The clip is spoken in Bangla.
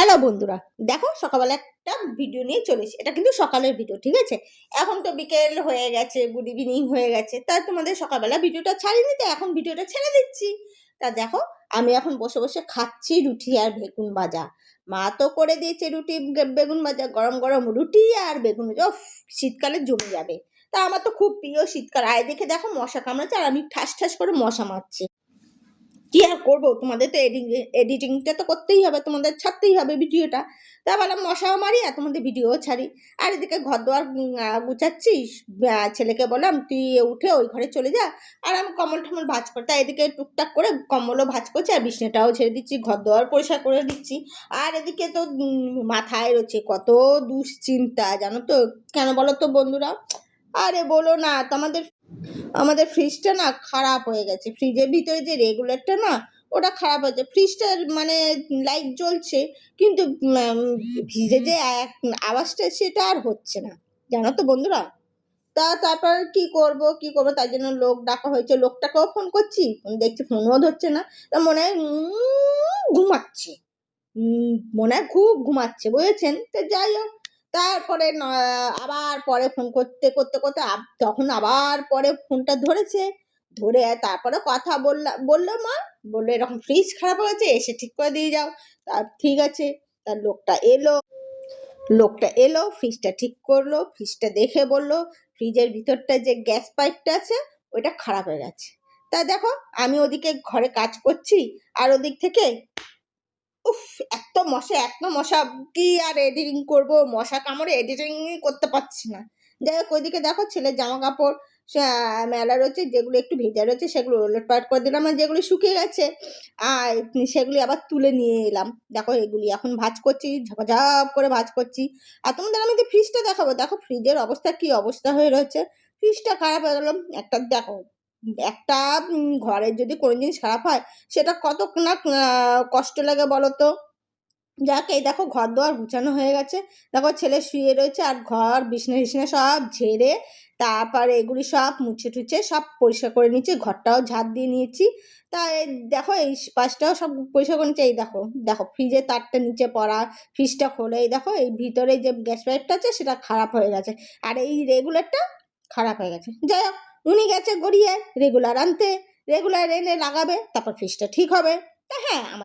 হ্যালো বন্ধুরা, দেখো সকালবেলা একটা ভিডিও নিয়ে চলে এসেছি। এটা কিন্তু সকালের ভিডিও, ঠিক আছে? এখন তো বিকেল হয়ে গেছে, গুড ইভিনিং হয়ে গেছে। তাই তোমাদের সকালবেলা ভিডিওটা ছাড়িনি, তো এখন ভিডিওটা ছেড়ে দিচ্ছি। তা দেখো, আমি এখন বসে বসে খাচ্ছি রুটি আর বেগুন ভাজা। মা তো করে দিয়েছে রুটি বেগুন ভাজা, গরম গরম রুটি আর বেগুন ভাজা। উফ, শীতকালে জমে যাবে। তা আমার তো খুব প্রিয় শীতকাল। আয় দেখে দেখো মশা কামড়াচ্ছে আর আমি ঠাস ঠাস করে মশা মারছি। কি আর করবো, তোমাদের তো এডিটিংটা তো করতেই হবে, তোমাদের ছাড়তেই হবে ভিডিওটা। তা ভাবলাম মশাও মারি আর তোমাদের ভিডিও ছাড়ি। আর এদিকে ঘর দোয়ার গুছাচ্ছি। ছেলেকে বললাম তুই উঠে ওই ঘরে চলে যা, আর আমি কম্বল টম্বল ভাঁজ করতে এদিকে টুকটাক করে কম্বলও ভাঁজ করছি আর বিছনাটাও ছেড়ে দিচ্ছি, ঘর দোয়ার পরিষ্কার করে দিচ্ছি। আর এদিকে তো মাথায় রয়েছে কত দুশ্চিন্তা, জানো তো। কেন বলো তো বন্ধুরা? আরে বলো না, তো আমাদের আমাদের ফ্রিজটা না খারাপ হয়ে গেছে। ফ্রিজের ভিতরে যে রেগুলেটরটা না, ওটা খারাপ হয়েছে। ফ্রিজটার মানে লাইট জ্বলছে, কিন্তু ফ্রিজে যে আওয়াজটা সেটা আর হচ্ছে না, জানো তো বন্ধুরা। তারপর কি করবো তাই জন্য লোক ডাকা হয়েছে। লোকটাকেও ফোন করছি, দেখছি ফোনও ধরছে না। তা মনে হয় ঘুমাচ্ছে। মনে হয় খুব ঘুমাচ্ছে, বুঝেছেন? তো যাই হোক, তারপরে আবার পরে ফোন করতে করতে করতে তখন আবার পরে ফোনটা ধরেছে। ধরে তারপরে কথা বললো মা, বললো এরকম ফ্রিজ খারাপ হয়েছে, এসে ঠিক করে দিয়ে যাও। তার ঠিক আছে। তার লোকটা এলো, ফ্রিজটা ঠিক করলো। ফ্রিজটা দেখে বললো ফ্রিজের ভিতরটা যে গ্যাস পাইপটা আছে ওইটা খারাপ হয়ে গেছে। তা দেখো, আমি ওদিকে ঘরে কাজ করছি আর ওদিক থেকে উফ, এত মশা কি আর এডিটিং করব, মশা কামড়ে এডিটিং করতে পারছি না। যাই হোক, ওইদিকে দেখো ছেলের জামা কাপড় মেলা রয়েছে, যেগুলো একটু ভেজা রয়েছে সেগুলো ওলটপালট করে দিলাম, আর যেগুলো শুকিয়ে গেছে আর সেগুলি আবার তুলে নিয়ে এলাম। দেখো এগুলি এখন ভাঁজ করছি, ঝপাঝপ করে ভাঁজ করছি। আর তোমাদের আমি যে ফ্রিজটা দেখাবো, দেখো ফ্রিজের অবস্থা কি অবস্থা হয়ে রয়েছে। ফ্রিজটা খারাপ হয়ে গেল একটা, দেখো একটা ঘরের যদি কোনো জিনিস খারাপ হয় সেটা কত না কষ্ট লাগে বলো তো। যাক, এই দেখো ঘর দোয়ার গুছানো হয়ে গেছে। দেখো ছেলে শুয়ে রয়েছে আর ঘর বিছনা টিছনা সব ঝেড়ে তারপরে এগুলি সব মুছে টুছে সব পরিষ্কার করে নিচ্ছি, ঘরটাও ঝাড় দিয়ে নিয়েছি। তা এই দেখো এই পাশটাও সব পরিষ্কার করে নিচ্ছি। এই দেখো দেখো ফ্রিজের তারটা নিচে পড়া, ফ্রিজটা খোলে, এই দেখো এই ভিতরে যে গ্যাস পাইপটা আছে সেটা খারাপ হয়ে গেছে, আর এই রেগুলেটরটা খারাপ হয়ে গেছে। যাই হোক, উনি গেছে গড়িয়ে রেগুলার আনতে, রেগুলার এনে লাগাবে, তারপর ফ্রিজটা ঠিক হবে। তা হ্যাঁ,